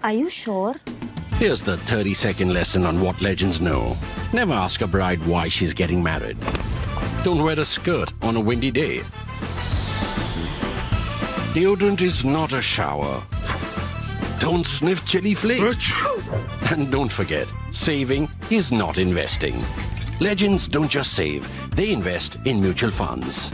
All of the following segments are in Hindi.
Are you sure? Here's the 30-second lesson on what legends know. Never ask a bride why she's getting married. Don't wear a skirt on a windy day. Deodorant is not a shower. Don't sniff chili flakes. And don't forget, saving is not investing. Legends don't just save, they invest in mutual funds.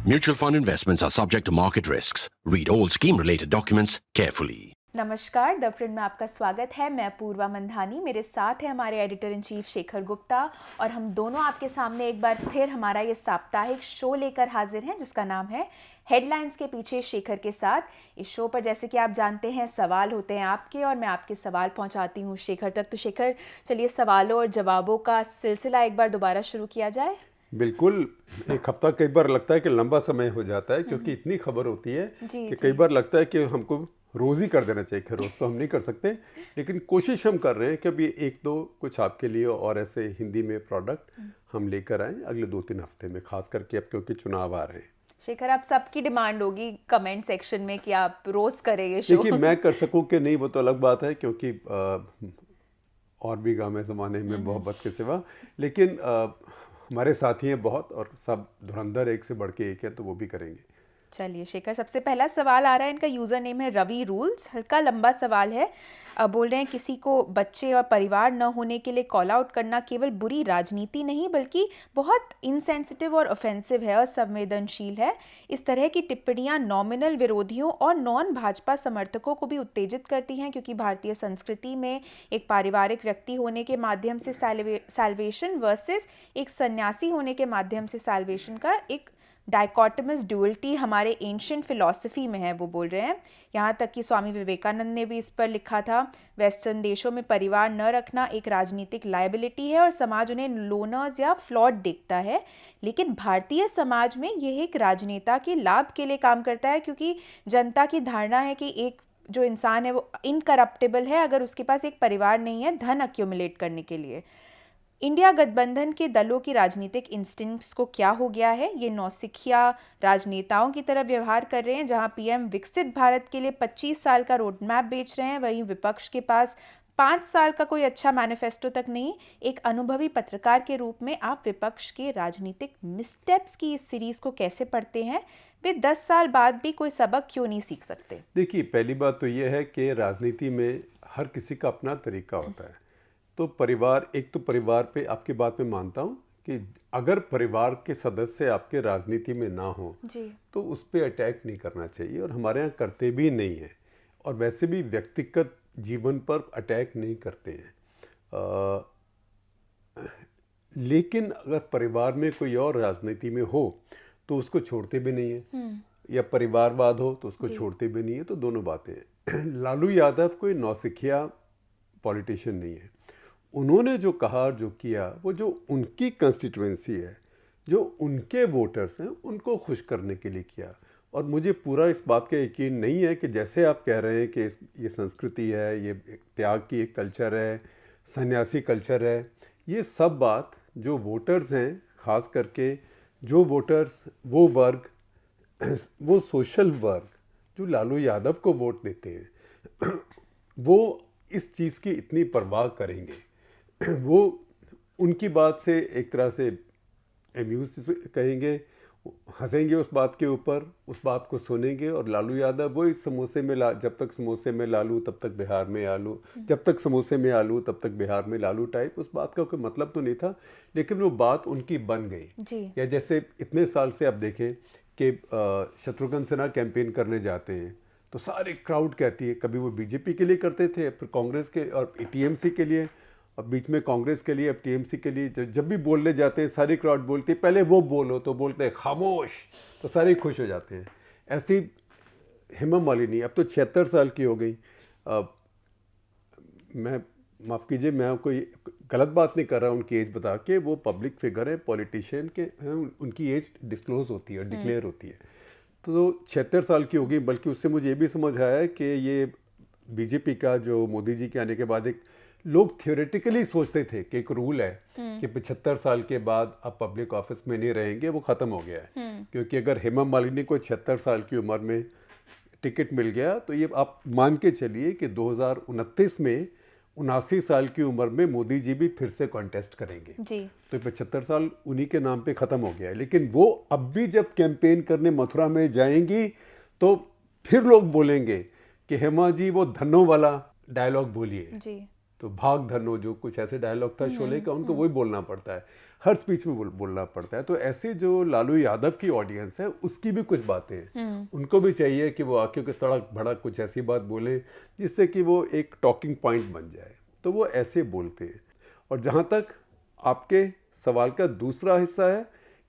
Mutual fund investments are subject to market risks. Read all scheme-related documents carefully. नमस्कार, द प्रिंट में आपका स्वागत है। मैं पूर्वा मंधानी, मेरे साथ है हमारे editor in chief Shekhar Gupta और हम दोनों आपके सामने एक बार फिर हमारा ये साप्ताहिक शो लेकर हाजिर हैं जिसका नाम है हेडलाइंस के पीछे शेखर के साथ। इस शो पर जैसे कि आप जानते हैं सवाल होते हैं आपके और मैं आपके सवाल पहुंचाती हूं शेखर तक। तो शेखर, चलिए सवालों और जवाबों का सिलसिला एक बार दोबारा शुरू किया जाए। बिल्कुल। एक हफ्ता कई बार लगता है कि लंबा समय हो जाता है क्योंकि इतनी खबर होती है कि कई बार लगता है कि हमको रोज़ ही कर देना चाहिए। खैर रोज़ तो हम नहीं कर सकते, लेकिन कोशिश हम कर रहे हैं कि अभी एक दो कुछ आपके लिए और ऐसे हिंदी में प्रोडक्ट हम लेकर आएँ अगले 2-3 हफ्ते में, खास करके अब क्योंकि चुनाव आ रहे हैं। शेखर, आप सबकी डिमांड होगी कमेंट सेक्शन में कि आप रोज़ करें ये शो। देखिए, मैं कर सकूं कि नहीं वो तो अलग बात है, क्योंकि और भी गाँव में ज़माने में मोहब्बत के सिवा, लेकिन हमारे साथी हैं बहुत और सब धुरंधर एक से बढ़ के एक है, तो वो भी करेंगे। चलिए शेखर, सबसे पहला सवाल आ रहा है, इनका यूज़र नेम है रवि रूल्स। हल्का लंबा सवाल है। बोल रहे हैं किसी को बच्चे और परिवार न होने के लिए कॉल आउट करना केवल बुरी राजनीति नहीं बल्कि बहुत इनसेंसिटिव और ऑफेंसिव है और संवेदनशील है। इस तरह की टिप्पणियां नॉमिनल विरोधियों और नॉन भाजपा समर्थकों को भी उत्तेजित करती हैं, क्योंकि भारतीय संस्कृति में एक पारिवारिक व्यक्ति होने के माध्यम से सैल्वेशन वर्सेस एक सन्यासी होने के माध्यम से सैल्वेशन का एक डाइकोटमस ड्यूअलिटी हमारे एंशिएंट फिलॉसफी में है, वो बोल रहे हैं। यहाँ तक कि स्वामी विवेकानंद ने भी इस पर लिखा था, वेस्टर्न देशों में परिवार न रखना एक राजनीतिक लायबिलिटी है और समाज उन्हें लोनर्स या फ्लॉड देखता है, लेकिन भारतीय समाज में यह एक राजनेता के लाभ के लिए काम करता है, क्योंकि जनता की धारणा है कि एक जो इंसान है वो इनकरप्टेबल है अगर उसके पास एक परिवार नहीं है धन अक्यूमुलेट करने के लिए। इंडिया गठबंधन के दलों की राजनीतिक इंस्टिंक्ट्स को क्या हो गया है? ये नौसिखिया राजनेताओं की तरह व्यवहार कर रहे हैं। जहां पीएम विकसित भारत के लिए 25 साल का रोड मैप बेच रहे हैं, वहीं विपक्ष के पास 5 साल का कोई अच्छा मैनिफेस्टो तक नहीं। एक अनुभवी पत्रकार के रूप में आप विपक्ष के राजनीतिक मिसस्टेप्स की इस सीरीज को कैसे पढ़ते हैं? वे 10 साल बाद भी कोई सबक क्यों नहीं सीख सकते? देखिए, पहली बात तो ये है कि राजनीति में हर किसी का अपना तरीका होता है। तो परिवार, एक तो परिवार पे आपकी बात में मानता हूँ कि अगर परिवार के सदस्य आपके राजनीति में ना हो तो उस पर अटैक नहीं करना चाहिए, और हमारे यहाँ करते भी नहीं है, और वैसे भी व्यक्तिगत जीवन पर अटैक नहीं करते हैं। लेकिन अगर परिवार में कोई और राजनीति में हो तो उसको छोड़ते भी नहीं है, या परिवारवाद हो तो उसको छोड़ते भी नहीं है, तो दोनों बातें हैं। लालू यादव कोई नौसिखिया पॉलिटिशियन नहीं है। उन्होंने जो कहा, जो किया, वो जो उनकी कंस्टिट्यूएंसी है, जो उनके वोटर्स हैं, उनको खुश करने के लिए किया। और मुझे पूरा इस बात का यकीन नहीं है कि जैसे आप कह रहे हैं कि ये संस्कृति है, ये त्याग की एक कल्चर है, सन्यासी कल्चर है, ये सब बात जो वोटर्स हैं, ख़ास करके जो वोटर्स, वो वर्ग, वो सोशल वर्ग जो लालू यादव को वोट देते हैं, वो इस चीज़ की इतनी परवाह करेंगे। वो उनकी बात से एक तरह से एम्यूज कहेंगे, हंसेंगे उस बात के ऊपर, उस बात को सुनेंगे, और लालू यादव वो इस समोसे में जब तक समोसे में लालू तब तक बिहार में आलू, जब तक समोसे में आलू तब तक बिहार में लालू टाइप, उस बात का कोई मतलब तो नहीं था, लेकिन वो बात उनकी बन गई। या जैसे इतने साल से आप देखें कि शत्रुघ्न सिन्हा कैंपेन करने जाते हैं तो सारी क्राउड कहती है, कभी वो बीजेपी के लिए करते थे, फिर कांग्रेस के और टीएमसी के लिए, अब बीच में कांग्रेस के लिए, अब टीएमसी के लिए, जब भी बोलने जाते हैं सारी क्राउड बोलती है पहले वो बोलो, तो बोलते हैं खामोश, तो सारे खुश हो जाते हैं। ऐसी हेमा मालिनी अब तो 76 साल की हो गई। मैं माफ़ कीजिए, मैं कोई गलत बात नहीं कर रहा उनकी एज बता के, वो पब्लिक फिगर है, पॉलिटिशियन के हैं, उनकी एज डिस्क्लोज होती है, डिक्लेयर होती है। तो 76 साल की हो गई। बल्कि उससे मुझे ये भी समझ आया कि ये बीजेपी का जो मोदी जी के आने के बाद एक लोग थियोरेटिकली सोचते थे कि एक रूल है कि 75 साल के बाद आप पब्लिक ऑफिस में नहीं रहेंगे, वो ख़त्म हो गया है। क्योंकि अगर हेमा मालिनी को 76 साल की उम्र में टिकट मिल गया तो ये आप मान के चलिए कि 2029 में 79 साल की उम्र में मोदी जी भी फिर से कॉन्टेस्ट करेंगे जी। तो 75 साल उन्हीं के नाम पे ख़त्म हो गया है। लेकिन वो अब भी जब कैंपेन करने मथुरा में जाएंगी तो फिर लोग बोलेंगे कि हेमा जी वो धन्नो वाला डायलॉग बोलिए, जी। तो भाग धन्नो जो कुछ ऐसे डायलॉग था शोले का, उनको वही बोलना पड़ता है, हर स्पीच में बोलना पड़ता है। तो ऐसे जो लालू यादव की ऑडियंस है उसकी भी कुछ बातें हैं, उनको भी चाहिए कि वो आके के तड़क भड़क कुछ ऐसी बात बोले जिससे कि वो एक टॉकिंग पॉइंट बन जाए, तो वो ऐसे बोलते हैं। और जहाँ तक आपके सवाल का दूसरा हिस्सा है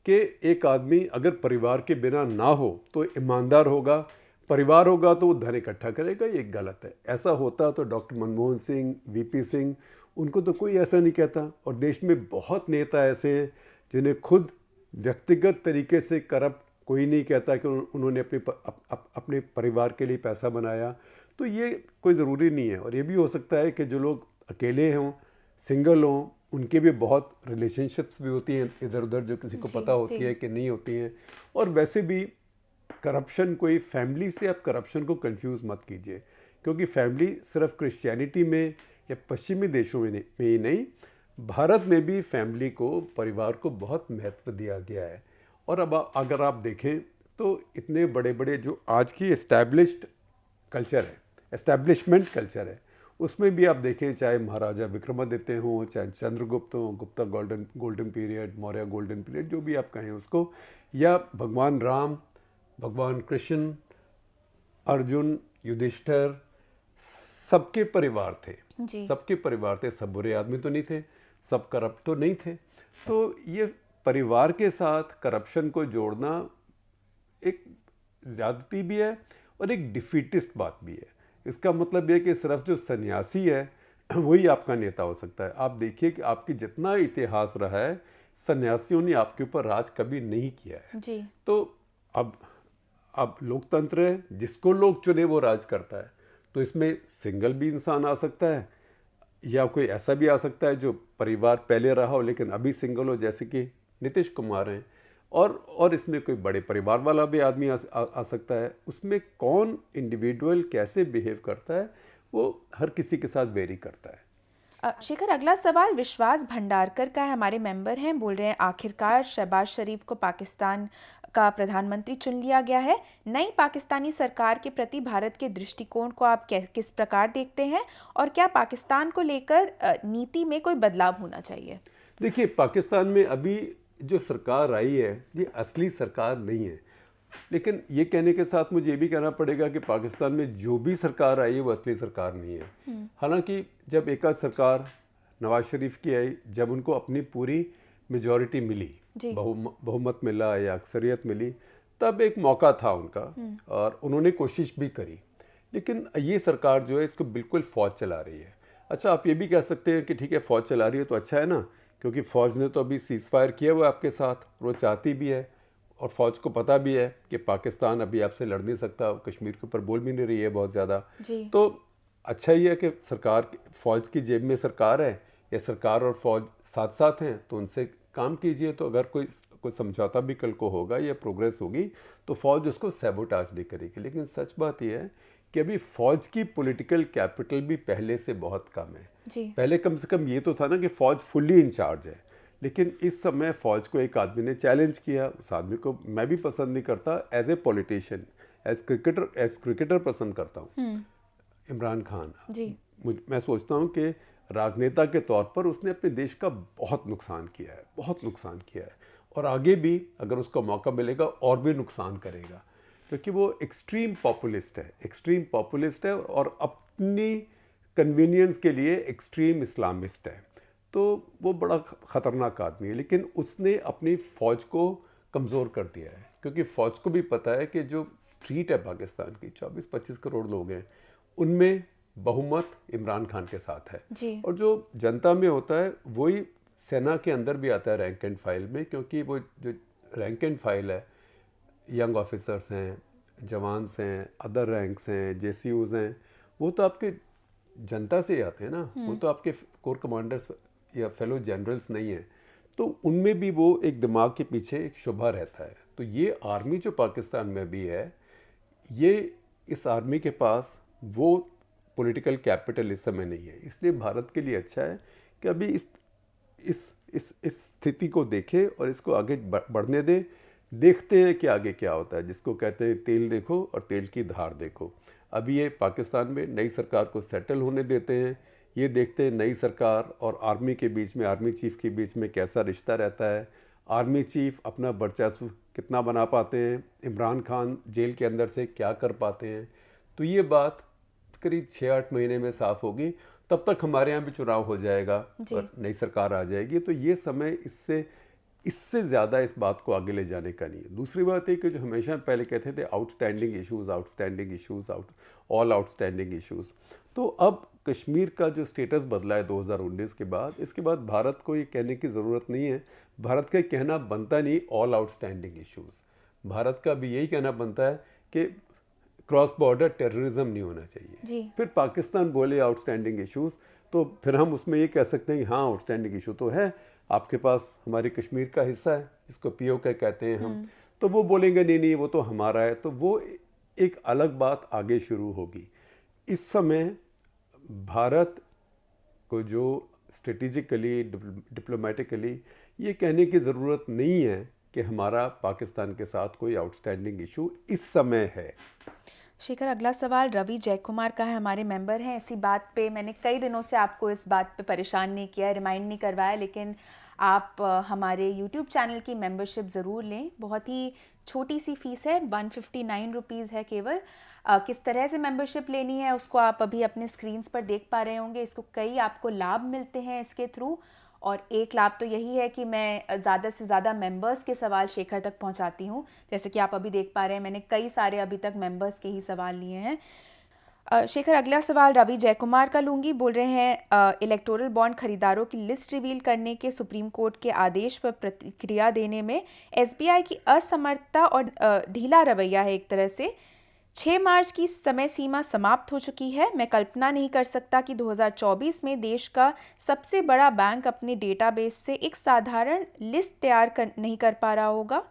कि एक आदमी अगर परिवार के बिना ना हो तो ईमानदार होगा, परिवार होगा तो वो धन इकट्ठा करेगा, ये गलत है। ऐसा होता तो डॉक्टर मनमोहन सिंह, वीपी सिंह, उनको तो कोई ऐसा नहीं कहता। और देश में बहुत नेता ऐसे हैं जिन्हें खुद व्यक्तिगत तरीके से करप्ट कोई नहीं कहता कि उन्होंने अपने परिवार के लिए पैसा बनाया, तो ये कोई ज़रूरी नहीं है। और ये भी हो सकता है कि जो लोग अकेले हों, सिंगल हों, उनके भी बहुत रिलेशनशिप्स भी होती हैं इधर उधर जो किसी को पता होती है कि नहीं होती हैं। और वैसे भी करप्शन कोई फैमिली से, आप करप्शन को कंफ्यूज मत कीजिए, क्योंकि फैमिली सिर्फ क्रिश्चियनिटी में या पश्चिमी देशों में ही नहीं, भारत में भी फैमिली को, परिवार को बहुत महत्व दिया गया है। और अब अगर आप देखें तो इतने बड़े बड़े जो आज की एस्टैब्लिश्ड कल्चर है, एस्टैब्लिशमेंट कल्चर है, उसमें भी आप देखें, चाहे महाराजा विक्रमादित्य हों, चाहे चंद्रगुप्त हों, Gupta golden period, Maurya golden period, जो भी आप कहें उसको, या भगवान राम, भगवान कृष्ण, अर्जुन, युधिष्ठिर, सबके परिवार थे, सबके परिवार थे। सब बुरे आदमी तो नहीं थे, सब करप्ट तो नहीं थे। तो ये परिवार के साथ करप्शन को जोड़ना एक ज़्यादती भी है और एक डिफीटिस्ट बात भी है। इसका मतलब यह कि सिर्फ जो सन्यासी है वही आपका नेता हो सकता है। आप देखिए कि आपकी जितना इतिहास रहा है, सन्यासियों ने आपके ऊपर राज कभी नहीं किया है जी। तो अब लोकतंत्र है, जिसको लोग चुने वो राज करता है। तो इसमें सिंगल भी इंसान आ सकता है या कोई ऐसा भी आ सकता है जो परिवार पहले रहा हो लेकिन अभी सिंगल हो, जैसे कि नीतीश कुमार हैं। और इसमें कोई बड़े परिवार वाला भी आदमी आ सकता है। उसमें कौन इंडिविजुअल कैसे बिहेव करता है वो हर किसी के साथ वेरी करता है। शिखर, अगला सवाल विश्वास भंडारकर का है, हमारे मेंबर हैं। बोल रहे हैं, आखिरकार शहबाज शरीफ को पाकिस्तान का प्रधानमंत्री चुन लिया गया है। नई पाकिस्तानी सरकार के प्रति भारत के दृष्टिकोण को आप किस प्रकार देखते हैं और क्या पाकिस्तान को लेकर नीति में कोई बदलाव होना चाहिए? देखिए, पाकिस्तान में अभी जो सरकार आई है ये असली सरकार नहीं है, लेकिन ये कहने के साथ मुझे ये भी कहना पड़ेगा कि पाकिस्तान में जो भी सरकार आई है वो असली सरकार नहीं है। हालांकि जब एक आध सरकार नवाज शरीफ की आई, जब उनको अपनी पूरी मेजॉरिटी मिली, बहुमत मिला या अक्सरियत मिली, तब एक मौका था उनका और उन्होंने कोशिश भी करी। लेकिन ये सरकार जो है इसको बिल्कुल फौज चला रही है। अच्छा, आप ये भी कह सकते हैं कि ठीक है, फौज चला रही है तो अच्छा है ना, क्योंकि फौज ने तो अभी सीज फायर किया हुआ आपके साथ, वो चाहती भी है और फौज को पता भी है कि पाकिस्तान अभी आपसे लड़ नहीं सकता, कश्मीर के ऊपर बोल भी नहीं रही है बहुत ज़्यादा। तो अच्छा ही है कि सरकार, फौज की जेब में सरकार है, या सरकार और फौज साथ साथ हैं, तो उनसे काम कीजिए। तो अगर कोई समझौता भी कल को होगा या प्रोग्रेस होगी तो फौज उसको सैबोटाज नहीं करेगी। लेकिन सच बात यह है कि अभी फौज की पॉलिटिकल कैपिटल भी पहले से बहुत कम है। पहले कम से कम ये तो था ना कि फौज फुल्ली इंचार्ज है, लेकिन इस समय फौज को एक आदमी ने चैलेंज किया। उस आदमी को मैं भी पसंद नहीं करता as a politician, as cricketer पसंद करता हूँ, इमरान खान। मैं सोचता हूँ कि राजनेता के तौर पर उसने अपने देश का बहुत नुकसान किया है, बहुत नुकसान किया है, और आगे भी अगर उसको मौका मिलेगा और भी नुकसान करेगा, क्योंकि वो एक्सट्रीम पॉपुलिस्ट है और अपनी कन्वीनियंस के लिए एक्सट्रीम इस्लामिस्ट है। तो वो बड़ा ख़तरनाक आदमी है। लेकिन उसने अपनी फ़ौज को कमज़ोर कर दिया है, क्योंकि फ़ौज को भी पता है कि जो स्ट्रीट है पाकिस्तान की, 24-25 करोड़ लोग हैं, उनमें बहुमत इमरान खान के साथ है। और जो जनता में होता है वही सेना के अंदर भी आता है रैंक एंड फाइल में, क्योंकि वो जो रैंक एंड फाइल है, यंग ऑफिसर्स हैं, जवान्स हैं, अदर रैंक्स हैं, जेसीयूज़ हैं, वो तो आपके जनता से ही आते हैं ना, वो तो आपके कोर कमांडर्स या फेलो जनरल्स नहीं है। तो उनमें भी वो एक दिमाग के पीछे एक शुबा रहता है। तो ये आर्मी जो पाकिस्तान में भी है, ये इस आर्मी के पास वो पॉलिटिकल कैपिटल इस समय नहीं है। इसलिए भारत के लिए अच्छा है कि अभी इस स्थिति को देखे और इसको आगे बढ़ने दें। देखते हैं कि आगे क्या होता है, जिसको कहते हैं तेल देखो और तेल की धार देखो। अभी ये पाकिस्तान में नई सरकार को सेटल होने देते हैं, ये देखते हैं नई सरकार और आर्मी के बीच में, आर्मी चीफ के बीच में कैसा रिश्ता रहता है, आर्मी चीफ अपना वर्चस्व कितना बना पाते हैं, इमरान खान जेल के अंदर से क्या कर पाते हैं। तो ये बात करीब 6-8 महीने में साफ होगी। तब तक हमारे यहाँ भी चुनाव हो जाएगा और नई सरकार आ जाएगी। तो ये समय इससे ज़्यादा इस बात को आगे ले जाने का नहीं है। दूसरी बात है कि जो हमेशा पहले कहते थे outstanding issues, all outstanding issues, तो अब कश्मीर का जो स्टेटस बदला है 2019 के बाद, इसके बाद भारत को ये कहने की ज़रूरत नहीं है। भारत का कहना बनता नहीं ऑल आउटस्टैंडिंग इश्यूज़। भारत का भी यही कहना बनता है कि क्रॉस बॉर्डर टेररिज्म नहीं होना चाहिए। फिर पाकिस्तान बोले आउटस्टैंडिंग इश्यूज़, तो फिर हम उसमें ये कह सकते हैं कि हाँ आउटस्टैंडिंग इशू तो है, आपके पास हमारे कश्मीर का हिस्सा है, इसको पीओके कहते हैं हम, तो वो बोलेंगे नहीं नहीं वो तो हमारा है। तो वो एक अलग बात आगे शुरू होगी। इस समय भारत को जो स्ट्रेटेजिकली, डिप्लोमेटिकली ये कहने की ज़रूरत नहीं है कि हमारा पाकिस्तान के साथ कोई आउटस्टैंडिंग इशू इस समय है। शेखर, अगला सवाल रवि जयकुमार का है, हमारे मेंबर हैं। इसी बात पे मैंने कई दिनों से आपको इस बात पे परेशान नहीं किया, रिमाइंड नहीं करवाया, लेकिन आप हमारे YouTube चैनल की मेंबरशिप ज़रूर लें। बहुत ही छोटी सी फ़ीस है, 159 रुपीज़ है केवल। किस तरह से मेंबरशिप लेनी है उसको आप अभी अपने स्क्रीन्स पर देख पा रहे होंगे। इसको कई आपको लाभ मिलते हैं इसके थ्रू, और एक लाभ तो यही है कि मैं ज़्यादा से ज़्यादा मेंबर्स के सवाल शेखर तक पहुंचाती हूं। जैसे कि आप अभी देख पा रहे हैं, मैंने कई सारे अभी तक मेंबर्स के ही सवाल लिए हैं। शेखर, अगला सवाल रवि जयकुमार का लूँगी। बोल रहे हैं इलेक्टोरल बॉन्ड खरीदारों की लिस्ट रिवील करने के सुप्रीम कोर्ट के आदेश पर प्रतिक्रिया देने में एसबीआई की असमर्थता और ढीला रवैया है। एक तरह से 6 मार्च की समय सीमा समाप्त हो चुकी है। मैं कल्पना नहीं कर सकता कि 2024 में देश का सबसे बड़ा बैंक अपने डेटाबेस से एक साधारण लिस्ट तैयार नहीं कर पा रहा होगा।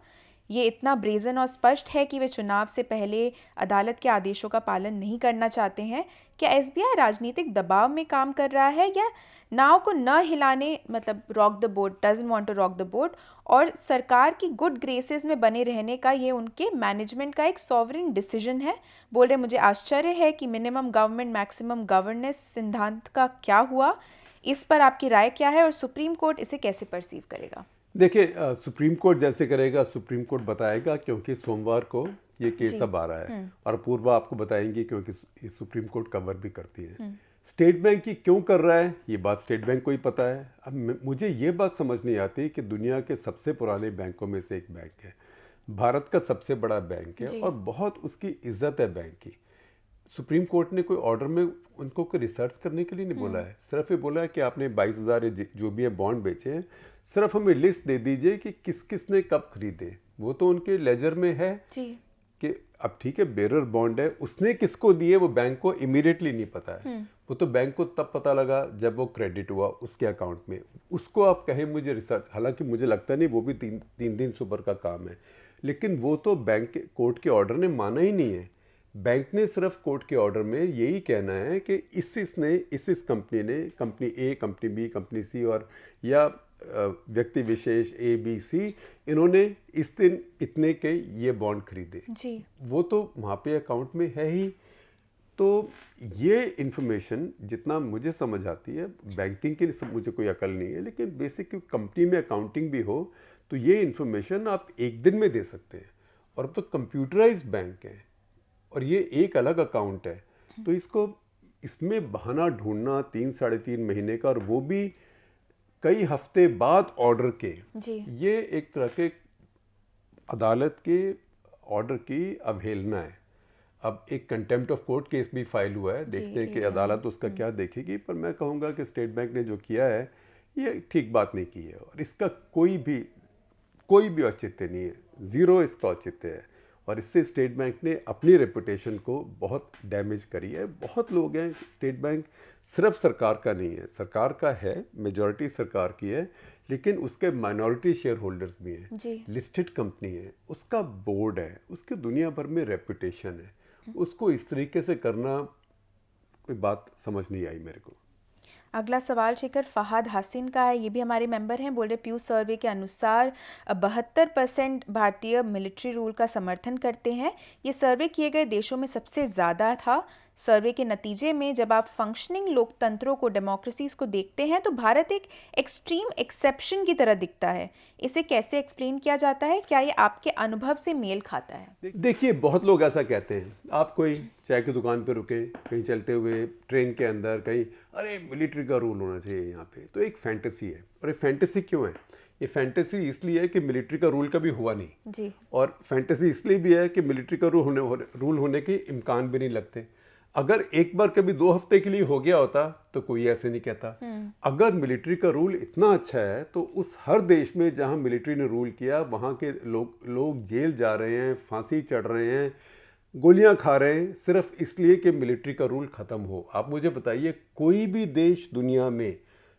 ये इतना ब्रेजन और स्पष्ट है कि वे चुनाव से पहले अदालत के आदेशों का पालन नहीं करना चाहते हैं। क्या एसबीआई राजनीतिक दबाव में काम कर रहा है, या नाव को न हिलाने, मतलब rock the boat, doesn't want to rock the boat, और सरकार की गुड ग्रेसेस में बने रहने का ये उनके मैनेजमेंट का एक सॉवरेन डिसीजन है? बोल रहे मुझे आश्चर्य है कि मिनिमम गवर्नमेंट मैक्सिमम गवर्नेंस सिद्धांत का क्या हुआ। इस पर आपकी राय क्या है और सुप्रीम कोर्ट इसे कैसे परसीव करेगा? देखिए, सुप्रीम कोर्ट जैसे करेगा सुप्रीम कोर्ट बताएगा, क्योंकि सोमवार को ये केस अब आ रहा है, और पूर्वा आपको बताएंगी क्योंकि सुप्रीम कोर्ट कवर भी करती है। स्टेट बैंक की क्यों कर रहा है ये बात स्टेट बैंक को ही पता है। अब मुझे ये बात समझ नहीं आती कि दुनिया के सबसे पुराने बैंकों में से एक बैंक है, भारत का सबसे बड़ा बैंक है और बहुत उसकी इज्जत है बैंक की। सुप्रीम कोर्ट ने कोई ऑर्डर में उनको कोई रिसर्च करने के लिए नहीं बोला है, सिर्फ ये बोला है कि आपने 22,000 जो भी है बॉन्ड बेचे हैं, सिर्फ हमें लिस्ट दे दीजिए कि किस किस ने कब खरीदे। वो तो उनके लेजर में है कि अब ठीक है बेरर बॉन्ड है, उसने किसको दिए वो बैंक को इमीडिएटली नहीं पता है। वो तो बैंक को तब पता लगा जब वो क्रेडिट हुआ उसके अकाउंट में। उसको आप कहें मुझे रिसर्च, हालांकि मुझे लगता नहीं, वो भी तीन दिन सुपर का काम है, लेकिन वो तो बैंक के कोर्ट के ऑर्डर ने माना ही नहीं है। बैंक ने सिर्फ कोर्ट के ऑर्डर में यही कहना है कि इस कंपनी ने, कंपनी ए, कंपनी बी, कंपनी सी और या व्यक्ति विशेष ए बी सी, इन्होंने इस दिन इतने के ये बॉन्ड खरीदे जी। वो तो वहाँ पे अकाउंट में है ही। तो ये इन्फॉर्मेशन जितना मुझे समझ आती है, बैंकिंग की मुझे कोई अकल नहीं है, लेकिन बेसिक कंपनी में अकाउंटिंग भी हो तो ये इन्फॉर्मेशन आप एक दिन में दे सकते हैं। और अब तो कंप्यूटराइज्ड बैंक है और ये एक अलग अकाउंट है, तो इसमें बहाना ढूंढना 3-3.5 महीने का, और वो भी कई हफ्ते बाद ऑर्डर के जी। ये एक तरह के अदालत के ऑर्डर की अवहेलना है। अब एक कंटेम्प्ट ऑफ कोर्ट केस भी फाइल हुआ है, देखते हैं कि अदालत उसका क्या देखेगी, पर मैं कहूँगा कि स्टेट बैंक ने जो किया है ये ठीक बात नहीं की है, और इसका कोई भी औचित्य नहीं है, ज़ीरो इसका औचित्य है। और इससे स्टेट बैंक ने अपनी रेपुटेशन को बहुत डैमेज करी है। बहुत लोग हैं, स्टेट बैंक सिर्फ सरकार का नहीं है, सरकार का है, मेजॉरिटी सरकार की है, लेकिन उसके माइनॉरिटी शेयर होल्डर्स भी हैं, लिस्टेड कंपनी है, उसका बोर्ड है, उसके दुनिया भर में रेपुटेशन है, उसको इस तरीके से करना कोई बात समझ नहीं आई मेरे को। अगला सवाल शेखर फहाद हासिन का है, ये भी हमारे मेंबर हैं। बोल रहे प्यू सर्वे के अनुसार 72% भारतीय मिलिट्री रूल का समर्थन करते हैं। ये सर्वे किए गए देशों में सबसे ज़्यादा था। सर्वे के नतीजे में जब आप फंक्शनिंग लोकतंत्रों को, डेमोक्रेसीज को देखते हैं तो भारत एक एक्सट्रीम एक्सेप्शन की तरह दिखता है। इसे कैसे एक्सप्लेन किया जाता है? क्या ये आपके अनुभव से मेल खाता है? देखिए, बहुत लोग ऐसा कहते हैं। आप कोई चाय की दुकान पे रुके, कहीं चलते हुए ट्रेन के अंदर कहीं, अरे मिलिट्री का रूल होना चाहिए यहाँ पे, तो एक फैंटेसी है। और ये फैंटेसी क्यों है? ये फैंटेसी इसलिए है कि मिलिट्री का रूल कभी हुआ नहीं जी। और फैंटेसी इसलिए भी है कि मिलिट्री का रूल होने के इम्कान भी नहीं लगते। अगर एक बार कभी 2 हफ्ते के लिए हो गया होता तो कोई ऐसे नहीं कहता। अगर मिलिट्री का रूल इतना अच्छा है तो उस हर देश में जहां मिलिट्री ने रूल किया वहां के लोग जेल जा रहे हैं, फांसी चढ़ रहे हैं, गोलियां खा रहे हैं, सिर्फ इसलिए कि मिलिट्री का रूल ख़त्म हो। आप मुझे बताइए, कोई भी देश दुनिया में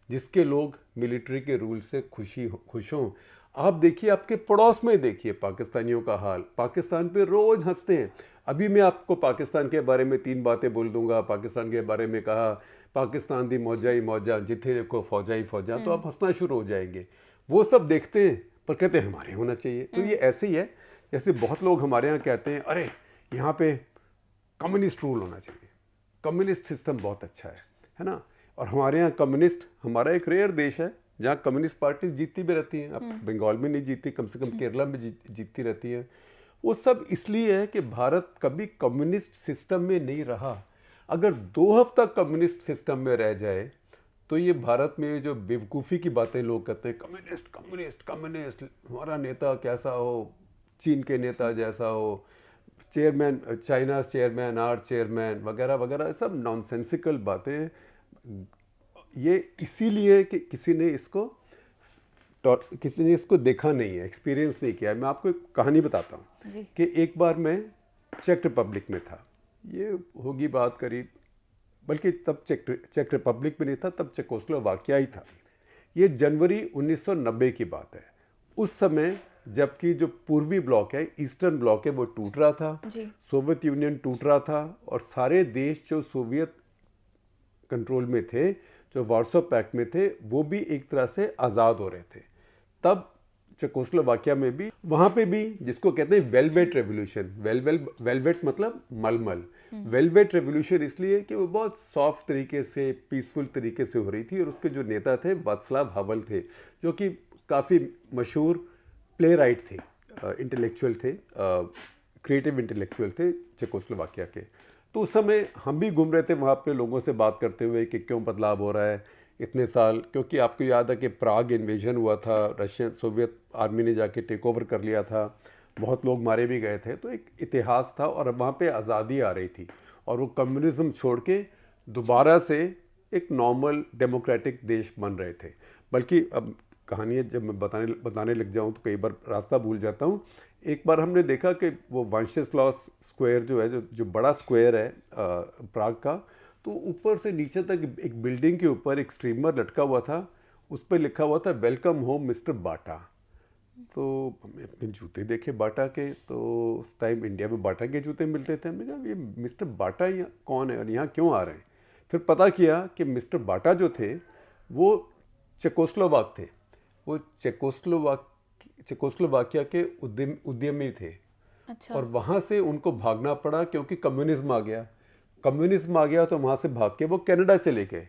जिसके लोग मिलिट्री के रूल से खुश हों। आप देखिए, आपके पड़ोस में देखिए पाकिस्तानियों का हाल। पाकिस्तान पे रोज़ हंसते हैं। अभी मैं आपको पाकिस्तान के बारे में 3 बातें बोल दूंगा। पाकिस्तान के बारे में कहा, पाकिस्तान दी मौजा ही मौजा, जिथे देखो फौजा ही फौजा, तो आप हंसना शुरू हो जाएंगे। वो सब देखते हैं पर कहते हैं हमारे होना चाहिए। तो ये ऐसे ही है जैसे बहुत लोग हमारे यहाँ कहते हैं, अरे यहाँ पे कम्युनिस्ट रूल होना चाहिए, कम्युनिस्ट सिस्टम बहुत अच्छा है ना। और हमारे यहाँ कम्युनिस्ट, हमारा एक रेयर देश है जहाँ कम्युनिस्ट पार्टी जीतती भी रहती हैं। अब बंगाल में नहीं जीतती, कम से कम केरला में जीतती रहती है। वो सब इसलिए है कि भारत कभी कम्युनिस्ट सिस्टम में नहीं रहा। अगर 2 हफ्ता कम्युनिस्ट सिस्टम में रह जाए तो ये भारत में जो बेवकूफ़ी की बातें लोग करते हैं, कम्युनिस्ट कम्युनिस्ट कम्युनिस्ट, हमारा नेता कैसा हो, चीन के नेता जैसा हो, chairman, China chairman, or chairman वगैरह वगैरह, सब नॉनसेंसिकल बातें। ये इसीलिए कि किसी ने इसको देखा नहीं है, एक्सपीरियंस नहीं किया है। मैं आपको एक कहानी बताता हूँ कि एक बार मैं चेक रिपब्लिक में था। ये होगी बात करीब, बल्कि तब चेक रिपब्लिक में नहीं था, तब चेकोस्लोवाकिया ही था। ये जनवरी 1990 की बात है। उस समय जबकि जो पूर्वी ब्लॉक है, ईस्टर्न ब्लॉक है, वो टूट रहा था, सोवियत यूनियन टूट रहा था और सारे देश जो सोवियत कंट्रोल में थे, जो वार्सो पैक्ट में थे, वो भी एक तरह से आज़ाद हो रहे थे। तब चेकोस्लोवाकिया में भी, वहाँ पे भी जिसको कहते हैं वेलवेट रेवोल्यूशन, वेलवेट मतलब मलमल। वेलवेट रेवोल्यूशन इसलिए कि वो बहुत सॉफ्ट तरीके से, पीसफुल तरीके से हो रही थी। और उसके जो नेता थे वात्स्लाव हावल थे, जो कि काफ़ी मशहूर प्ले राइट थे, इंटेलेक्चुअल थे, क्रिएटिव इंटेलेक्चुअल थे चेकोस्लोवाकिया के। तो उस समय हम भी घूम रहे थे वहाँ पे लोगों से बात करते हुए कि क्यों बदलाव हो रहा है इतने साल। क्योंकि आपको याद है कि प्राग इन्वेजन हुआ था, रशियन सोवियत आर्मी ने जाके टेक ओवर कर लिया था, बहुत लोग मारे भी गए थे। तो एक इतिहास था और अब वहाँ पे आज़ादी आ रही थी और वो कम्युनिज्म छोड़ के दोबारा से एक नॉर्मल डेमोक्रेटिक देश बन रहे थे। बल्कि अब कहानी है, जब मैं बताने लग जाऊँ तो कई बार रास्ता भूल जाता हूँ। एक बार हमने देखा कि वो वेंचेस्लास स्क्वायर जो है, जो बड़ा स्क्वायर है प्राग का, तो ऊपर से नीचे तक एक बिल्डिंग के ऊपर एक स्ट्रीमर लटका हुआ था। उस पर लिखा हुआ था वेलकम होम मिस्टर बाटा। तो हमने अपने जूते देखे बाटा के, तो उस टाइम इंडिया में बाटा के जूते मिलते थे। हमने कहा ये मिस्टर बाटा यहाँ कौन है और यहाँ क्यों आ रहे हैं। फिर पता किया कि मिस्टर बाटा जो थे वो चेकोस्लोवाक थे, वो चेकोस्लोवाकिया के उद्यमी थे। अच्छा। और वहाँ से उनको भागना पड़ा क्योंकि कम्युनिज्म आ गया। कम्युनिज्म आ गया तो वहाँ से भाग के वो कनाडा चले गए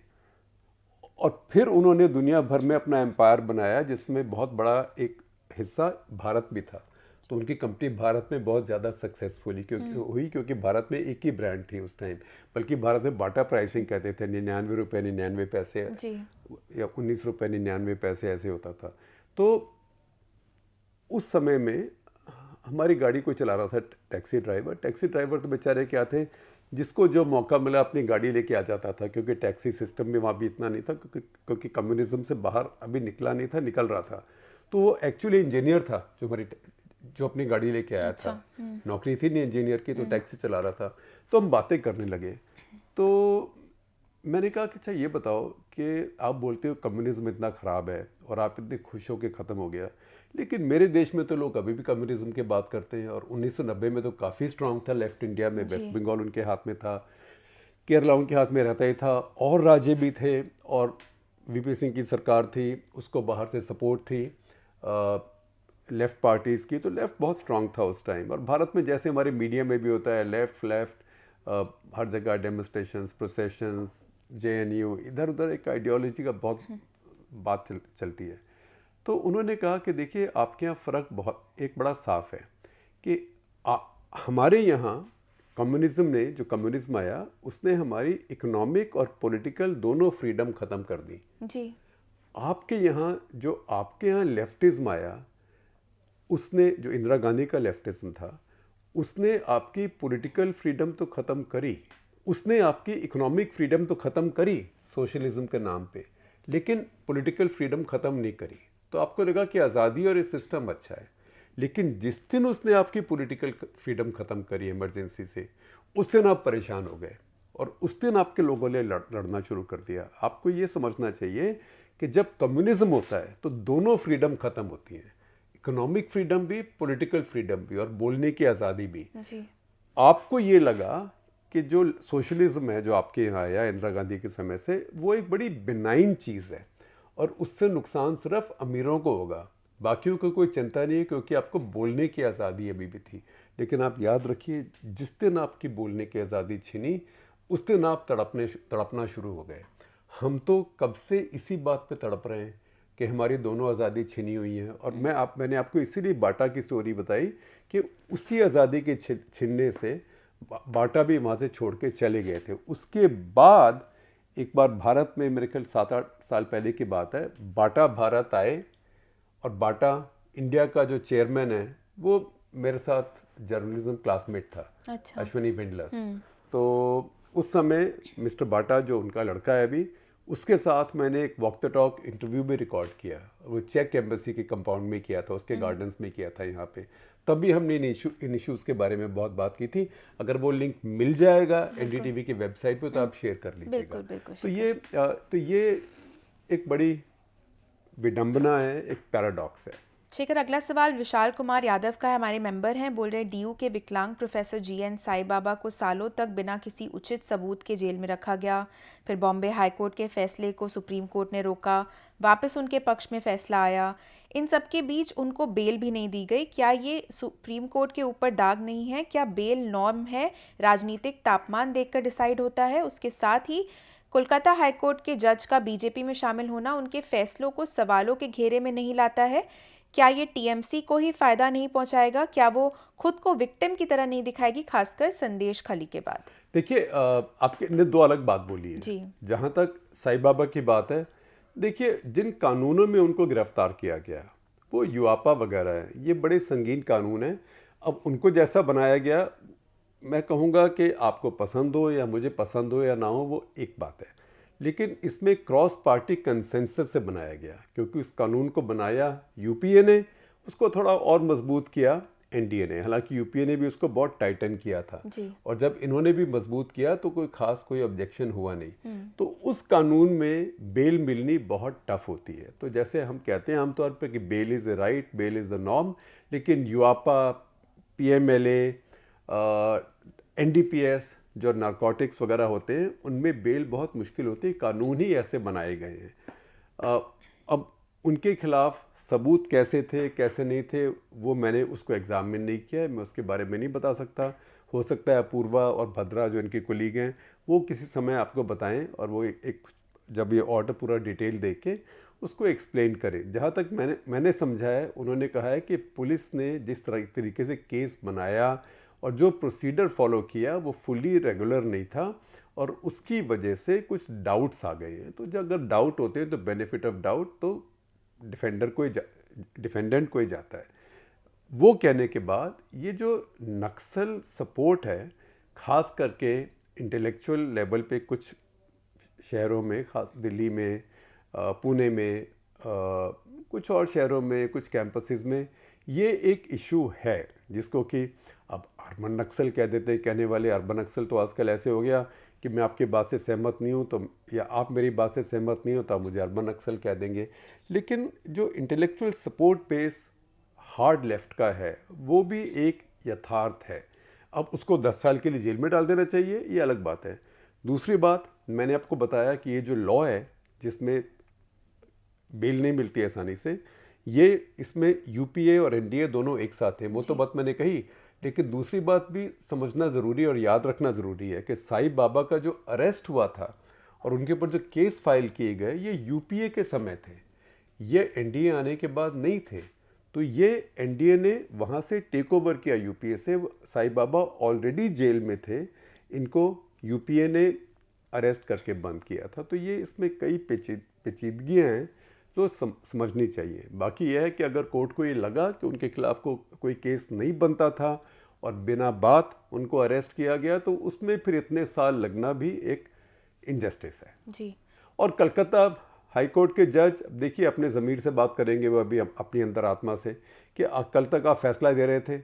और फिर उन्होंने दुनिया भर में अपना एम्पायर बनाया, जिसमें बहुत बड़ा एक हिस्सा भारत भी था। तो उनकी कंपनी भारत में बहुत ज़्यादा सक्सेसफुली क्योंकि भारत में एक ही ब्रांड थी उस टाइम। बल्कि भारत में बाटा प्राइसिंग कहते थे, 99 रुपये 99 पैसे या 19 रुपये 99 पैसे ऐसे होता था। तो उस समय में हमारी गाड़ी कोई चला रहा था, टैक्सी ड्राइवर तो बेचारे क्या थे, जिसको जो मौका मिला अपनी गाड़ी लेके आ जाता था, क्योंकि टैक्सी सिस्टम में वहाँ भी इतना नहीं था, क्योंकि कम्युनिज्म से बाहर अभी निकल रहा था। तो वो एक्चुअली इंजीनियर था जो अपनी गाड़ी लेके आया था। नौकरी थी नहीं इंजीनियर की, तो टैक्सी चला रहा था। तो हम बातें करने लगे। तो मैंने कहा कि अच्छा ये बताओ कि आप बोलते हो कम्युनिज्म इतना ख़राब है और आप इतने खुश हो के ख़त्म हो गया, लेकिन मेरे देश में तो लोग अभी भी कम्युनिज्म की बात करते हैं, और 1990 में तो काफ़ी स्ट्रांग था लेफ्ट इंडिया में। वेस्ट बंगाल उनके हाथ में था, केरला उनके हाथ में रहता ही था, और राज्य भी थे, और वीपी सिंह की सरकार थी, उसको बाहर से सपोर्ट थी लेफ़्ट पार्टीज़ की, तो लेफ़्ट बहुत स्ट्रांग था उस टाइम। और भारत में जैसे हमारे मीडिया में भी होता है लेफ़्ट हर जगह डेमोस्ट्रेशंस, प्रोसेशंस, जेएनयू, इधर उधर एक आइडियोलॉजी का बहुत बात चलती है। तो उन्होंने कहा कि देखिए आपके यहाँ फ़र्क बहुत एक बड़ा साफ है कि हमारे यहाँ कम्युनिज्म आया, उसने हमारी इकोनॉमिक और पॉलिटिकल दोनों फ्रीडम ख़त्म कर दी जी। आपके यहाँ लेफ्टिज्म आया, उसने, जो इंदिरा गांधी का लेफ्टिज्म था, उसने आपकी पॉलिटिकल फ्रीडम तो ख़त्म करी, उसने आपकी इकोनॉमिक फ्रीडम तो ख़त्म करी सोशलिज्म के नाम पे, लेकिन पॉलिटिकल फ्रीडम ख़त्म नहीं करी। तो आपको लगा कि आज़ादी और ये सिस्टम अच्छा है, लेकिन जिस दिन उसने आपकी पॉलिटिकल फ्रीडम ख़त्म करी इमरजेंसी से, उस दिन आप परेशान हो गए, और उस दिन आपके लोगों ने लड़ना शुरू कर दिया। आपको ये समझना चाहिए कि जब कम्युनिज्म होता है तो दोनों फ्रीडम ख़त्म होती हैं, इकोनॉमिक फ्रीडम भी, पॉलिटिकल फ्रीडम भी, और बोलने की आज़ादी भी। जी। आपको ये लगा कि जो सोशलिज्म है जो आपके यहाँ आया इंदिरा गांधी के समय से, वो एक बड़ी बिनाइन चीज़ है, और उससे नुकसान सिर्फ अमीरों को होगा, बाकियों को कोई चिंता नहीं है, क्योंकि आपको बोलने की आज़ादी अभी भी थी। लेकिन आप याद रखिए, जिस दिन आपकी बोलने की आज़ादी छिनी, उस दिन आप तड़पना शुरू हो गए। हम तो कब से इसी बात पे तड़प रहे हैं कि हमारी दोनों आज़ादी छिनी हुई हैं। और मैंने आपको इसीलिए बाटा की स्टोरी बताई कि उसी आज़ादी के छीनने से बाटा भी वहाँ से छोड़ के चले गए थे। उसके बाद एक बार भारत में, मेरे ख्याल 7-8 साल पहले की बात है, बाटा भारत आए, और बाटा इंडिया का जो चेयरमैन है वो मेरे साथ जर्नलिज्म क्लासमेट था। अच्छा। अश्विनी भिंडलस। तो उस समय मिस्टर बाटा, जो उनका लड़का है अभी, उसके साथ मैंने एक वॉक द टॉक इंटरव्यू भी रिकॉर्ड किया। वो चेक एम्बेसी के कंपाउंड में किया था, उसके गार्डन्स में किया था यहाँ पे। तभी हमने इन इश्यूज़ के बारे में बहुत बात की थी। अगर वो लिंक मिल जाएगा एनडीटीवी की वेबसाइट पे तो आप शेयर कर लीजिएगा। बिल्कुल बिल्कुल। तो ये एक बड़ी विडंबना है, एक पैराडॉक्स है। शेखर, अगला सवाल विशाल कुमार यादव का है, हमारे मेंबर हैं। बोल रहे हैं डीयू के विकलांग प्रोफेसर जीएन साई बाबा को सालों तक बिना किसी उचित सबूत के जेल में रखा गया। फिर बॉम्बे हाई कोर्ट के फैसले को सुप्रीम कोर्ट ने रोका, वापस उनके पक्ष में फैसला आया। इन सब के बीच उनको बेल भी नहीं दी गई। क्या ये सुप्रीम कोर्ट के ऊपर दाग नहीं है? क्या बेल नॉर्म है? राजनीतिक तापमान देखकर डिसाइड होता है? उसके साथ ही कोलकाता हाईकोर्ट के जज का बीजेपी में शामिल होना उनके फैसलों को सवालों के घेरे में नहीं लाता है? क्या ये टीएमसी को ही फायदा नहीं पहुंचाएगा? क्या वो खुद को विक्टिम की तरह नहीं दिखाएगी, खासकर संदेश खली के बाद? देखिए, आपने दो अलग बात बोली है जी। जहाँ तक साई बाबा की बात है, देखिए जिन कानूनों में उनको गिरफ्तार किया गया वो यूआपा वगैरह है, ये बड़े संगीन कानून हैं। अब उनको जैसा बनाया गया, मैं कहूँगा कि आपको पसंद हो या मुझे पसंद हो या ना हो, वो एक बात है, लेकिन इसमें क्रॉस पार्टी कंसेंसस से बनाया गया, क्योंकि उस कानून को बनाया यूपीए ने, उसको थोड़ा और मजबूत किया एनडीए ने। हालांकि यूपीए ने भी उसको बहुत टाइटन किया था जी। और जब इन्होंने भी मजबूत किया तो कोई ऑब्जेक्शन हुआ नहीं। तो उस कानून में बेल मिलनी बहुत टफ होती है। तो जैसे हम कहते हैं आमतौर पर कि bail is the right, bail is the norm, लेकिन यूआपा, पीएमएलए, एनडीपीएस, जो नारकोटिक्स वगैरह होते हैं, उनमें बेल बहुत मुश्किल होती है। कानून ही ऐसे बनाए गए हैं। अब उनके खिलाफ सबूत कैसे थे कैसे नहीं थे, वो मैंने उसको एग्जामिन नहीं किया है, मैं उसके बारे में नहीं बता सकता। हो सकता है अपूर्वा और भद्रा जो इनके कोलीग हैं वो किसी समय आपको बताएं और वो जब ये ऑर्डर पूरा डिटेल देख के उसको एक्सप्लेन करें। जहाँ तक मैंने समझा है, उन्होंने कहा है कि पुलिस ने जिस तरीके से केस बनाया और जो प्रोसीजर फॉलो किया वो फुली रेगुलर नहीं था और उसकी वजह से कुछ डाउट्स आ गए हैं। तो जब अगर डाउट होते हैं तो बेनिफिट ऑफ डाउट तो डिफेंडेंट को ही जाता है। वो कहने के बाद ये जो नक्सल सपोर्ट है, ख़ास करके इंटेलेक्चुअल लेवल पे कुछ शहरों में, ख़ास दिल्ली में, पुणे में, कुछ और शहरों में, कुछ कैंपसेस में, ये एक इशू है जिसको कि अब अर्बन नक्सल कह देते हैं। कहने वाले अर्बन नक्सल तो आजकल ऐसे हो गया कि मैं आपकी बात से सहमत नहीं हूँ तो, या आप मेरी बात से सहमत नहीं हो तो आप मुझे अर्बन नक्सल कह देंगे। लेकिन जो intellectual support base hard left का है वो भी एक यथार्थ है। अब उसको 10 साल के लिए जेल में डाल देना चाहिए, ये अलग बात है। दूसरी बात, मैंने आपको बताया कि ये जो लॉ है जिसमें बेल नहीं मिलती आसानी से, ये इसमें यूपीए और एनडीए दोनों एक साथ हैं, वो तो बात मैंने कही। लेकिन दूसरी बात भी समझना ज़रूरी और याद रखना ज़रूरी है कि साईं बाबा का जो अरेस्ट हुआ था और उनके ऊपर जो केस फाइल किए गए, ये यूपीए के समय थे, ये एनडीए आने के बाद नहीं थे। तो ये एनडीए ने वहाँ से टेक ओवर किया यूपीए से। साईं बाबा ऑलरेडी जेल में थे, इनको यूपीए ने अरेस्ट करके बंद किया था। तो ये इसमें कई पेचीदगियाँ हैं तो समझनी चाहिए। बाकी यह है कि अगर कोर्ट को ये लगा कि उनके खिलाफ कोई केस नहीं बनता था और बिना बात उनको अरेस्ट किया गया, तो उसमें फिर इतने साल लगना भी एक इनजस्टिस है जी। और कलकत्ता हाई कोर्ट के जज, देखिए अपने ज़मीर से बात करेंगे वो अभी अपनी अंतरात्मा से, कि कल तक आप फैसला दे रहे थे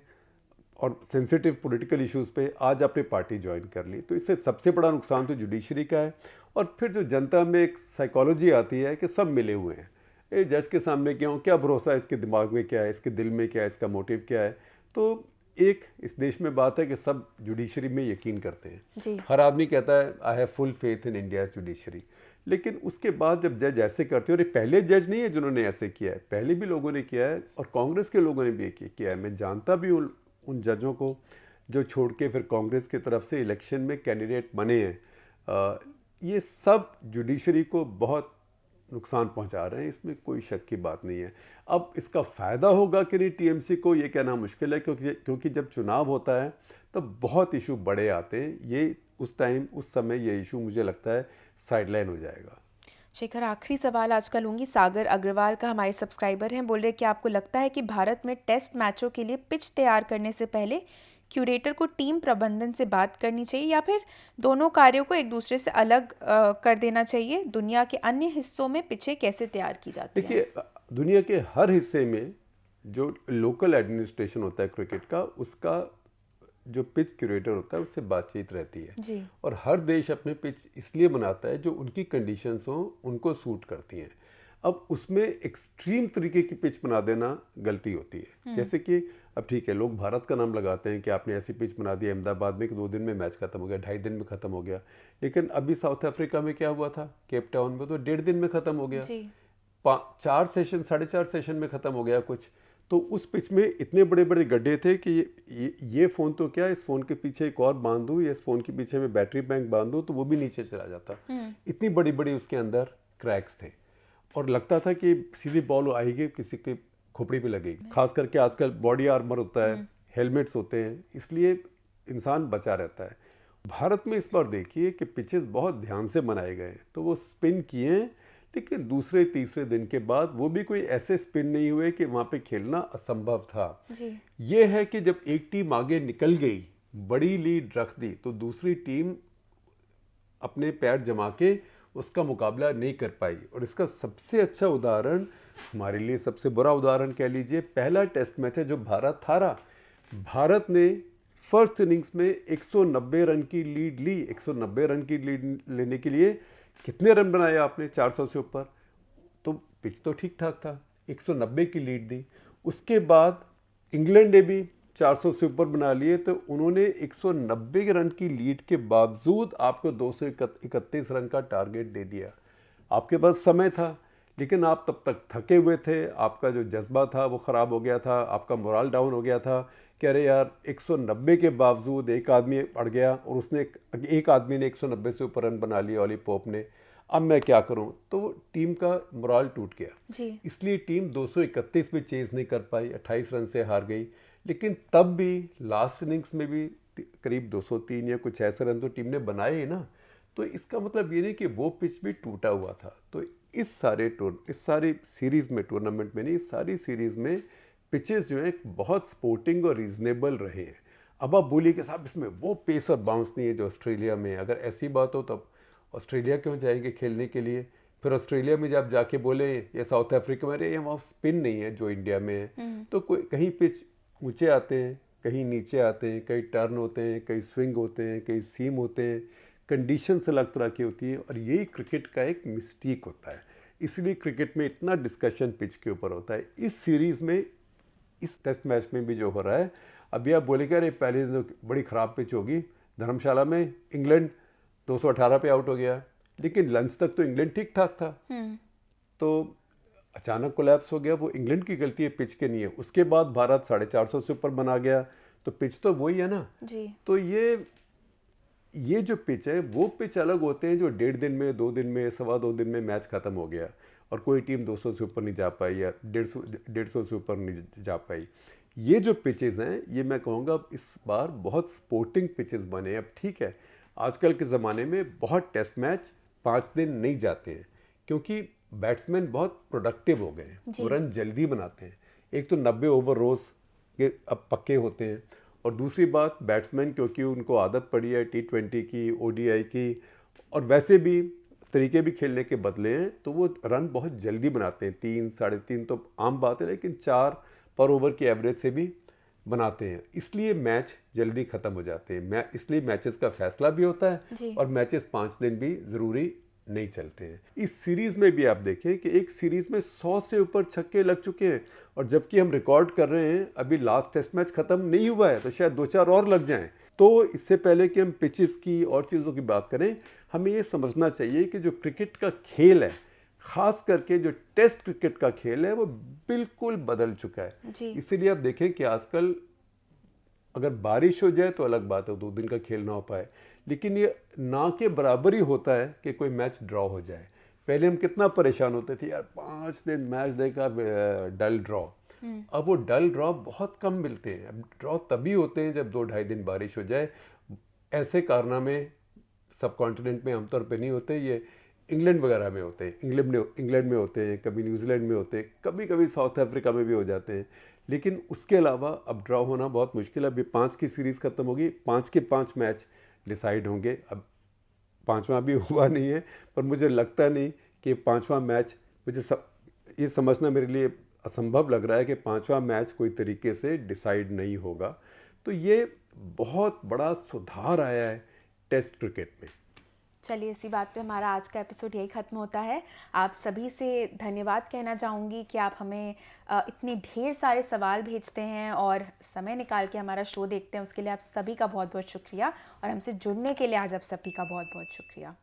और सेंसिटिव पॉलिटिकल इश्यूज़ पे, आज आपने पार्टी ज्वाइन कर ली। तो इससे सबसे बड़ा नुकसान तो जुडिशरी का है। और फिर जो जनता में एक साइकोलॉजी आती है कि सब मिले हुए हैं, ये जज के सामने क्यों, क्या भरोसा है इसके दिमाग में क्या है, इसके दिल में क्या है, इसका मोटिव क्या है। तो एक इस देश में बात है कि सब जुडिशरी में यकीन करते हैं जी। हर आदमी कहता है I have full faith in India judiciary. लेकिन उसके बाद जब जज ऐसे करते हैं, और ये पहले जज नहीं है जिन्होंने ऐसे किया है, पहले भी लोगों ने किया है और कांग्रेस के लोगों ने भी किया है। मैं जानता भी उन जजों को जो छोड़ के फिर कांग्रेस की तरफ से इलेक्शन में कैंडिडेट बने हैं। ये सब जुडिशरी को बहुत नुकसान पहुंचा रहे हैं, इसमें कोई शक की बात नहीं है। अब इसका फ़ायदा होगा कि नहीं टीएमसी को, ये कहना मुश्किल है, क्योंकि जब चुनाव होता है तब बहुत इशू बड़े आते हैं। ये उस समय ये इशू मुझे लगता है साइडलाइन हो जाएगा। शेखर, आखिरी सवाल आज का लूँगी। सागर अग्रवाल का हमारे सब्सक्राइबर हैं, बोल रहे कि आपको लगता है कि भारत में टेस्ट मैचों के लिए पिच तैयार करने से पहले क्यूरेटर को टीम प्रबंधन से बात करनी चाहिए या फिर दोनों कार्यों को एक दूसरे से अलग कर देना चाहिए? दुनिया के अन्य हिस्सों में पिचें कैसे तैयार की जाती हैं? देखिए, दुनिया के हर हिस्से में जो लोकल एडमिनिस्ट्रेशन होता है क्रिकेट का, उसका जो पिच क्यूरेटर होता है उससे बातचीत रहती है जी। और हर देश अपने पिच इसलिए बनाता है जो उनकी कंडीशंस हो, उनको सूट करती हैं। अब उसमें एक्सट्रीम तरीके की पिच बना देना गलती होती है। जैसे कि अब ठीक है, लोग भारत का नाम लगाते हैं कि आपने ऐसी पिच बना दी अहमदाबाद में कि 2 दिन में मैच खत्म हो गया, 2.5 दिन में खत्म हो गया। लेकिन अभी साउथ अफ्रीका में क्या हुआ था, केप टाउन में, तो 1.5 दिन में खत्म हो गया। 4 सेशन, 4.5 सेशन में खत्म हो गया कुछ। तो उस पिच में इतने बड़े बड़े गड्ढे थे कि ये फ़ोन तो क्या, इस फ़ोन के पीछे एक और बांध दूँ या इस फ़ोन के पीछे में बैटरी बैंक बांध दूँ तो वो भी नीचे चला जाता। इतनी बड़ी बड़ी उसके अंदर क्रैक्स थे और लगता था कि सीधी बॉल आएगी किसी के खोपड़ी पे लगेगी। खास करके आजकल बॉडी आर्मर होता है, हेलमेट्स होते हैं, इसलिए इंसान बचा रहता है। भारत में इस बार देखिए कि पिचेस बहुत ध्यान से बनाए गए, तो वो स्पिन किए, लेकिन दूसरे तीसरे दिन के बाद वो भी कोई ऐसे स्पिन नहीं हुए कि वहाँ पे खेलना असंभव था। ये है कि जब एक टीम आगे निकल गई, बड़ी लीड रख दी, तो दूसरी टीम अपने पैर जमा के उसका मुकाबला नहीं कर पाई। और इसका सबसे अच्छा उदाहरण, हमारे लिए सबसे बुरा उदाहरण कह लीजिए, पहला टेस्ट मैच है जो भारत हारा। भारत ने फर्स्ट इनिंग्स में 190 रन की लीड ली। 190 रन की लीड लेने के लिए कितने रन बनाए आपने, 400 से ऊपर, तो पिच तो ठीक ठाक था, 190 की लीड दी। उसके बाद इंग्लैंड ने भी 400 से ऊपर बना लिए, तो उन्होंने 190 रन की लीड के बावजूद आपको 231 रन का टारगेट दे दिया। आपके पास समय था, लेकिन आप तब तक थके हुए थे, आपका जो जज्बा था वो ख़राब हो गया था, आपका मोरल डाउन हो गया था कि अरे यार 190 के बावजूद एक आदमी अड़ गया और उसने एक आदमी ने 190 से ऊपर रन बना लिए, ओली पोप ने, अब मैं क्या करूं? तो टीम का मोरल टूट गया जी। इसलिए टीम 231 भी चेज़ नहीं कर पाई, 28 रन से हार गई। लेकिन तब भी लास्ट इनिंग्स में भी करीब 203 या कुछ ऐसे रन तो टीम ने बनाए ही ना। तो इसका मतलब ये नहीं कि वो पिच भी टूटा हुआ था। तो इस सारी सीरीज़ में, टूर्नामेंट में नहीं, इस सारी सीरीज़ में पिचेस जो है बहुत स्पोर्टिंग और रीजनेबल रहे हैं। अब आप बोलिए कि साहब इसमें वो पेस और बाउंस नहीं है जो ऑस्ट्रेलिया में। अगर ऐसी बात हो तो ऑस्ट्रेलिया क्यों जाएंगे खेलने के लिए? फिर ऑस्ट्रेलिया में जब जाके बोले या साउथ अफ्रीका में, अरे वहाँ स्पिन नहीं है जो इंडिया में है। तो कोई कहीं पिच ऊंचे आते हैं, कहीं नीचे आते हैं, कहीं टर्न होते हैं, कहीं स्विंग होते हैं, कहीं सीम होते हैं, कंडीशंस अलग तरह की होती है। और यही क्रिकेट का एक मिस्टेक होता है, इसलिए क्रिकेट में इतना डिस्कशन पिच के ऊपर होता है। इस सीरीज़ में इस टेस्ट मैच में भी जो हो रहा है, अभी आप बोले कि अरे पहले दिन तो बड़ी ख़राब पिच होगी, धर्मशाला में इंग्लैंड 218 पे आउट हो गया, लेकिन लंच तक तो इंग्लैंड ठीक ठाक था। तो अचानक कोलैप्स हो गया, वो इंग्लैंड की गलती है, पिच के नहीं है। उसके बाद भारत 450 से ऊपर बना गया, तो पिच तो वही है ना जी। तो ये जो पिच है वो पिच अलग होते हैं जो 1.5 दिन में, 2 दिन में, 2.25 दिन में मैच खत्म हो गया और कोई टीम 200 से ऊपर नहीं जा पाई या 150 से ऊपर नहीं जा पाई। ये जो पिचेस हैं ये मैं कहूँगा इस बार बहुत स्पोर्टिंग पिचेस बने। अब ठीक है, आजकल के ज़माने में बहुत टेस्ट मैच 5 दिन नहीं जाते हैं क्योंकि बैट्समैन बहुत प्रोडक्टिव हो गए हैं, वो रन जल्दी बनाते हैं। एक तो 90 ओवर रोज़ के अब पक्के होते हैं और दूसरी बात बैट्समैन क्योंकि उनको आदत पड़ी है T20 की, ODI की और वैसे भी तरीके भी खेलने के बदले हैं, तो वो रन बहुत जल्दी बनाते हैं। 3, 3.5 तो आम बात है, लेकिन 4 पर ओवर की एवरेज से भी बनाते हैं, इसलिए मैच जल्दी ख़त्म हो जाते हैं। इसलिए मैचेस का फैसला भी होता है और मैचेस 5 दिन भी ज़रूरी नहीं चलते हैं। इस सीरीज़ में भी आप देखें कि एक सीरीज़ में 100 से ऊपर छक्के लग चुके हैं और जबकि हम रिकॉर्ड कर रहे हैं अभी लास्ट टेस्ट मैच ख़त्म नहीं हुआ है, तो शायद 2-4 और लग जाएं। तो इससे पहले कि हम पिचेस की और चीज़ों की बात करें, हमें ये समझना चाहिए कि जो क्रिकेट का खेल है, ख़ास करके जो टेस्ट क्रिकेट का खेल है, वो बिल्कुल बदल चुका है। इसीलिए आप देखें कि आजकल अगर बारिश हो जाए तो अलग बात है, 2 दिन का खेल ना हो पाए, लेकिन ये ना के बराबर ही होता है कि कोई मैच ड्रॉ हो जाए। पहले हम कितना परेशान होते थे यार, 5 दिन मैच देगा डल ड्रॉ। अब वो डल ड्रॉ बहुत कम मिलते हैं। अब ड्रॉ तभी होते हैं जब 2-2.5 दिन बारिश हो जाए। ऐसे कारनामे सब कॉन्टिनेंट में आमतौर पे नहीं होते, ये इंग्लैंड वगैरह में होते हैं। इंग्लैंड में होते हैं, कभी न्यूजीलैंड में होते हैं, कभी कभी साउथ अफ्रीका में भी हो जाते हैं, लेकिन उसके अलावा अब ड्रॉ होना बहुत मुश्किल है। अभी 5 की सीरीज़ ख़त्म होगी, 5 के 5 मैच डिसाइड होंगे। अब 5वां भी हुआ नहीं है, पर मुझे लगता नहीं कि 5वां मैच, ये समझना मेरे लिए असंभव लग रहा है कि 5वां मैच कोई तरीके से डिसाइड नहीं होगा। तो ये बहुत बड़ा सुधार आया है टेस्ट क्रिकेट में। चलिए, इसी बात पे हमारा आज का एपिसोड यही ख़त्म होता है। आप सभी से धन्यवाद कहना चाहूँगी कि आप हमें इतने ढेर सारे सवाल भेजते हैं और समय निकाल के हमारा शो देखते हैं, उसके लिए आप सभी का बहुत बहुत शुक्रिया और हमसे जुड़ने के लिए आज आप सभी का बहुत बहुत शुक्रिया।